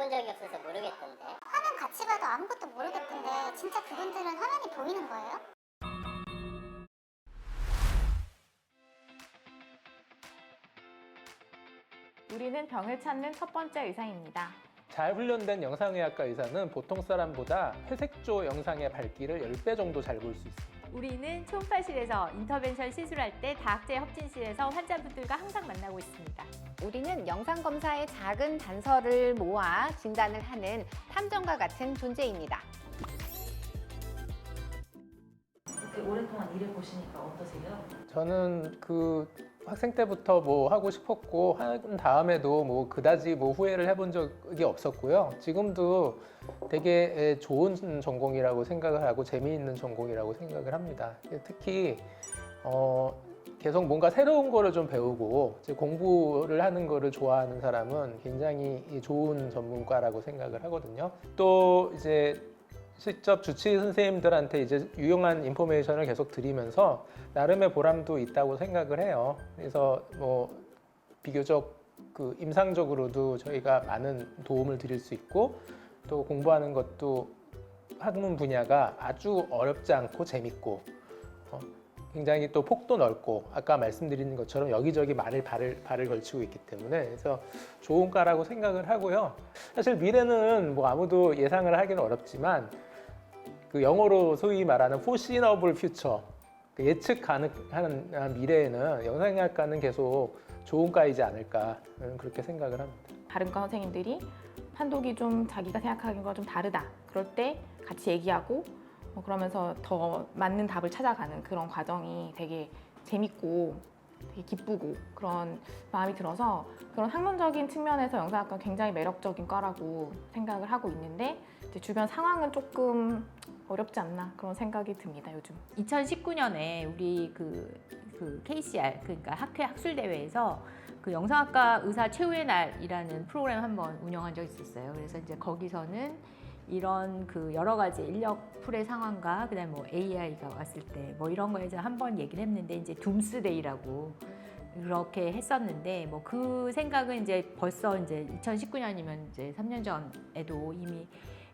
본 적이 없어서 모르겠던데. 화면 같이 봐도 아무것도 모르겠던데 진짜 그분들은 화면이 보이는 거예요? 우리는 병을 찾는 첫 번째 의사입니다. 잘 훈련된 영상의학과 의사는 보통 사람보다 회색조 영상의 밝기를 10배 정도 잘 볼 수 있습니다. 우리는 초음파실에서 인터벤션 시술할 때 다학제 협진실에서 환자분들과 항상 만나고 있습니다. 우리는 영상검사의 작은 단서를 모아 진단을 하는 탐정과 같은 존재입니다. 이렇게 오랫동안 일해보시니까 어떠세요? 저는 그 학생 때부터 뭐 하고 싶었고 한 다음에도 뭐 그다지 뭐 후회를 해본 적이 없었고요. 지금도 되게 좋은 전공이라고 생각을 하고 재미있는 전공이라고 생각을 합니다. 특히 계속 뭔가 새로운 거를 좀 배우고 이제 공부를 하는 거를 좋아하는 사람은 굉장히 좋은 전문과라고 생각을 하거든요. 또 이제 직접 주치의 선생님들한테 이제 유용한 인포메이션을 계속 드리면서 나름의 보람도 있다고 생각을 해요. 그래서 뭐 비교적 그 임상적으로도 저희가 많은 도움을 드릴 수 있고 또 공부하는 것도 학문 분야가 아주 어렵지 않고 재밌고 굉장히 또 폭도 넓고 아까 말씀드린 것처럼 여기저기 발을 걸치고 있기 때문에 그래서 좋은 과라고 생각을 하고요. 사실 미래는 뭐 아무도 예상을 하기는 어렵지만 그 영어로 소위 말하는 foreseeable future, 예측 가능한 미래에는 영상의학과는 계속 좋은 과이지 않을까 그렇게 생각을 합니다. 다른 과 선생님들이 판독이 좀 자기가 생각하는 거와 좀 다르다. 그럴 때 같이 얘기하고 그러면서 더 맞는 답을 찾아가는 그런 과정이 되게 재밌고 되게 기쁘고 그런 마음이 들어서 그런 학문적인 측면에서 영상학과는 굉장히 매력적인 과라고 생각을 하고 있는데 이제 주변 상황은 조금 어렵지 않나 그런 생각이 듭니다, 요즘. 2019년에 우리 그 KCR, 그러니까 학회 학술대회에서 그 영상학과 의사 최후의 날이라는 프로그램 한번 운영한 적이 있었어요. 그래서 이제 거기서는 이런 그 여러 가지 인력 풀의 상황과 그다음에 뭐 AI가 왔을 때 뭐 이런 거에 대해서 한번 얘기를 했는데 이제 둠스데이라고 그렇게 했었는데 뭐 그 생각은 이제 벌써 이제 2019년이면 이제 3년 전에도 이미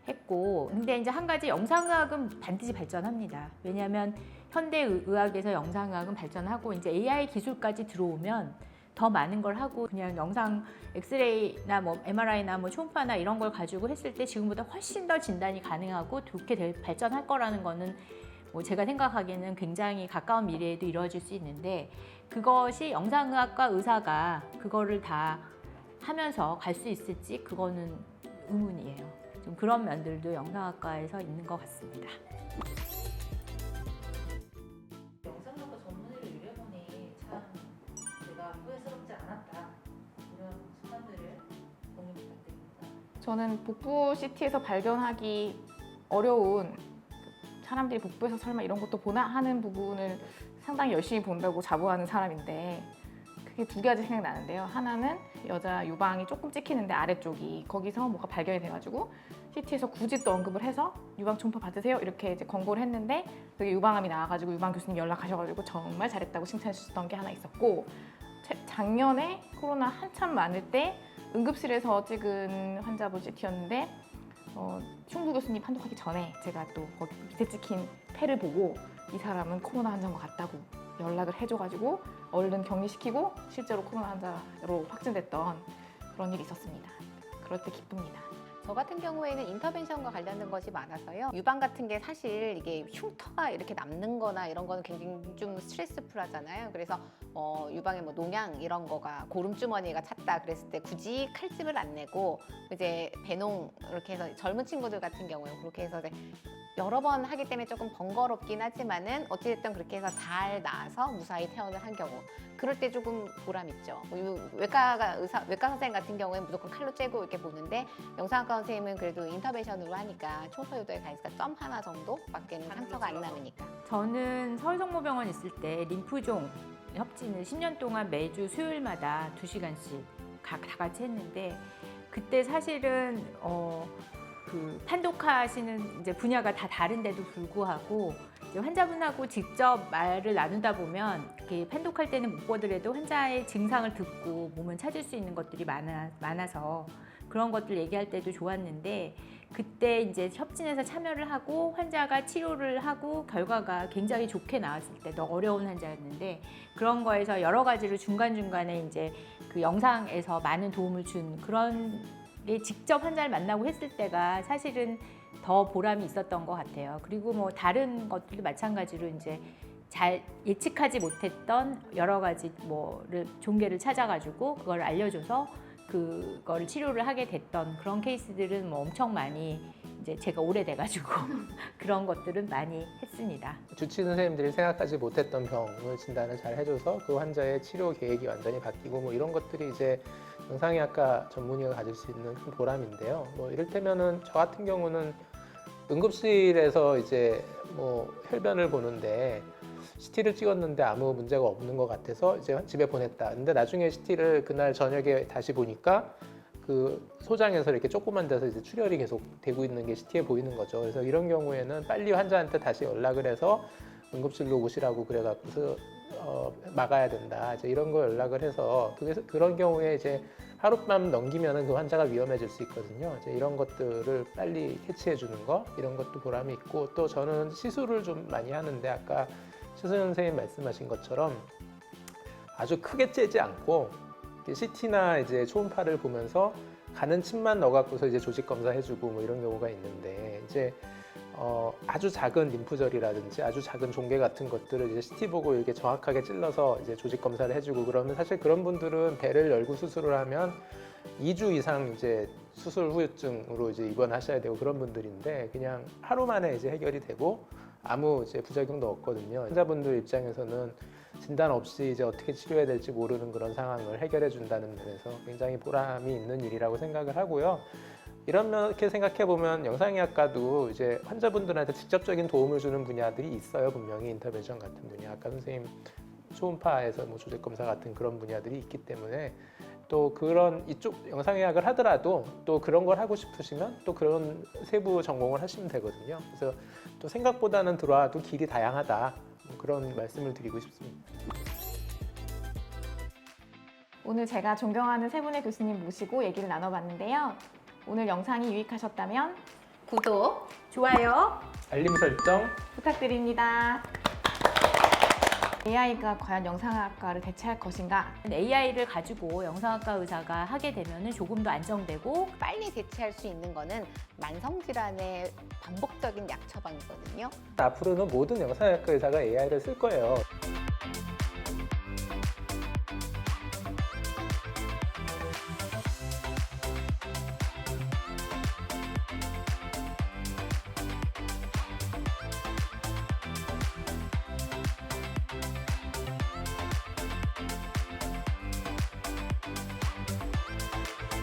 했고 근데 이제 한 가지 영상의학은 반드시 발전합니다. 왜냐하면 현대의학에서 영상의학은 발전하고 이제 AI 기술까지 들어오면 더 많은 걸 하고 그냥 영상 엑스레이나 뭐 MRI나 뭐 초음파나 이런 걸 가지고 했을 때 지금보다 훨씬 더 진단이 가능하고 좋게 발전할 거라는 거는 뭐 제가 생각하기에는 굉장히 가까운 미래에도 이루어질 수 있는데 그것이 영상의학과 의사가 그거를 다 하면서 갈 수 있을지 그거는 의문이에요. 좀 그런 면들도 영상학과에서 있는 것 같습니다. 영상학과 전문의를 유래보니 참 내가 후회스럽지 않았다. 이런 소감들을 공유 부탁드립니다. 저는 복부 CT에서 발견하기 어려운 사람들이 복부에서 설마 이런 것도 보나 하는 부분을 상당히 열심히 본다고 자부하는 사람인데 그게 두 가지 생각나는데요. 하나는 여자 유방이 조금 찍히는데 아래쪽이 거기서 뭐가 발견이 돼가지고 CT에서 굳이 또 언급을 해서 유방 초음파 받으세요 이렇게 이제 권고를 했는데 그게 유방암이 나와가지고 유방 교수님 연락하셔가지고 정말 잘했다고 칭찬해 주셨던 게 하나 있었고 작년에 코로나 한참 많을 때 응급실에서 찍은 환자분 CT였는데 흉부 교수님 판독하기 전에 제가 또 거기 밑에 찍힌 폐를 보고 이 사람은 코로나 환자인 것 같다고 연락을 해줘가지고 얼른 격리시키고 실제로 코로나 환자로 확진됐던 그런 일이 있었습니다. 그럴 때 기쁩니다. 저 같은 경우에는 인터벤션과 관련된 것이 많아서요. 유방 같은 게 사실 이게 흉터가 이렇게 남는 거나 이런 거는 굉장히 좀 스트레스풀하잖아요. 그래서 유방에 뭐 농양 이런 거가 고름주머니가 찼다 그랬을 때 굳이 칼집을 안 내고 이제 배농 이렇게 해서 젊은 친구들 같은 경우에 그렇게 해서 이제 여러 번 하기 때문에 조금 번거롭긴 하지만은 어찌됐든 그렇게 해서 잘 나아서 무사히 퇴원을 한 경우 그럴 때 조금 보람 있죠. 외과 선생님 같은 경우에는 무조건 칼로 째고 이렇게 보는데 영상학과 선생님은 그래도 인터벤션으로 하니까 초음파 요도에 가 있으니까 점 하나 정도밖에는 상처가 안 남으니까. 저는 서울성모병원 있을 때 림프종 협진을 10년 동안 매주 수요일마다 2시간씩 다 같이 했는데 그때 사실은 그 판독하시는 이제 분야가 다 다른데도 불구하고 이제 환자분하고 직접 말을 나누다 보면 이렇게 판독할 때는 못 보더라도 환자의 증상을 듣고 몸은 찾을 수 있는 것들이 많아서 그런 것들 얘기할 때도 좋았는데 그때 이제 협진에서 참여를 하고 환자가 치료를 하고 결과가 굉장히 좋게 나왔을 때 더 어려운 환자였는데 그런 거에서 여러 가지로 중간중간에 이제 그 영상에서 많은 도움을 준 그런 게 직접 환자를 만나고 했을 때가 사실은 더 보람이 있었던 것 같아요. 그리고 뭐 다른 것들도 마찬가지로 이제 잘 예측하지 못했던 여러 가지 뭐를 종괴를 찾아가지고 그걸 알려줘서 그거를 치료를 하게 됐던 그런 케이스들은 뭐 엄청 많이 이제 제가 오래돼가지고 그런 것들은 많이 했습니다. 주치 선생님들이 생각하지 못했던 병을 진단을 잘 해줘서 그 환자의 치료 계획이 완전히 바뀌고 뭐 이런 것들이 이제 영상의학과 전문의가 가질 수 있는 큰 보람인데요. 뭐 이를테면은 저 같은 경우는 응급실에서 이제 뭐 혈변을 보는데 CT를 찍었는데 아무 문제가 없는 것 같아서 이제 집에 보냈다. 근데 나중에 CT를 그날 저녁에 다시 보니까 그 소장에서 이렇게 조그만 데서 이제 출혈이 계속 되고 있는 게 CT에 보이는 거죠. 그래서 이런 경우에는 빨리 환자한테 다시 연락을 해서 응급실로 오시라고 그래갖고서 막아야 된다. 이제 이런 거 연락을 해서 그런 경우에 이제 하룻밤 넘기면은 그 환자가 위험해질 수 있거든요. 이제 이런 것들을 빨리 캐치해 주는 거 이런 것도 보람이 있고 또 저는 시술을 좀 많이 하는데 아까 시술 선생님 말씀하신 것처럼 아주 크게 째지 않고 CT나 이제 초음파를 보면서 가는 침만 넣어갖고서 이제 조직 검사해주고 뭐 이런 경우가 있는데 이제 아주 작은 림프절이라든지 아주 작은 종괴 같은 것들을 이제 CT 보고 이렇게 정확하게 찔러서 이제 조직 검사를 해주고 그러면 사실 그런 분들은 배를 열고 수술을 하면 2주 이상 이제 수술 후유증으로 이제 입원하셔야 되고 그런 분들인데 그냥 하루 만에 이제 해결이 되고 아무 이제 부작용도 없거든요. 환자분들 입장에서는 진단 없이 이제 어떻게 치료해야 될지 모르는 그런 상황을 해결해 준다는 면에서 굉장히 보람이 있는 일이라고 생각을 하고요. 이렇게 생각해 보면 영상의학과도 이제 환자분들한테 직접적인 도움을 주는 분야들이 있어요. 분명히 인터벤션 같은 분야, 아까 선생님 초음파에서 뭐 조직 검사 같은 그런 분야들이 있기 때문에 또 그런 이쪽 영상의학을 하더라도 또 그런 걸 하고 싶으시면 또 그런 세부 전공을 하시면 되거든요. 그래서 또 생각보다는 들어와도 길이 다양하다 그런 말씀을 드리고 싶습니다. 오늘 제가 존경하는 세 분의 교수님 모시고 얘기를 나눠봤는데요. 오늘 영상이 유익하셨다면 구독, 좋아요. 알림 설정 부탁드립니다. AI가 과연 영상학과를 대체할 것인가? AI를 가지고 영상학과 의사가 하게 되면 조금 더 안정되고 빨리 대체할 수 있는 거는 만성질환의 반복적인 약 처방이거든요. 앞으로는 모든 영상의학과 의사가 AI를 쓸 거예요.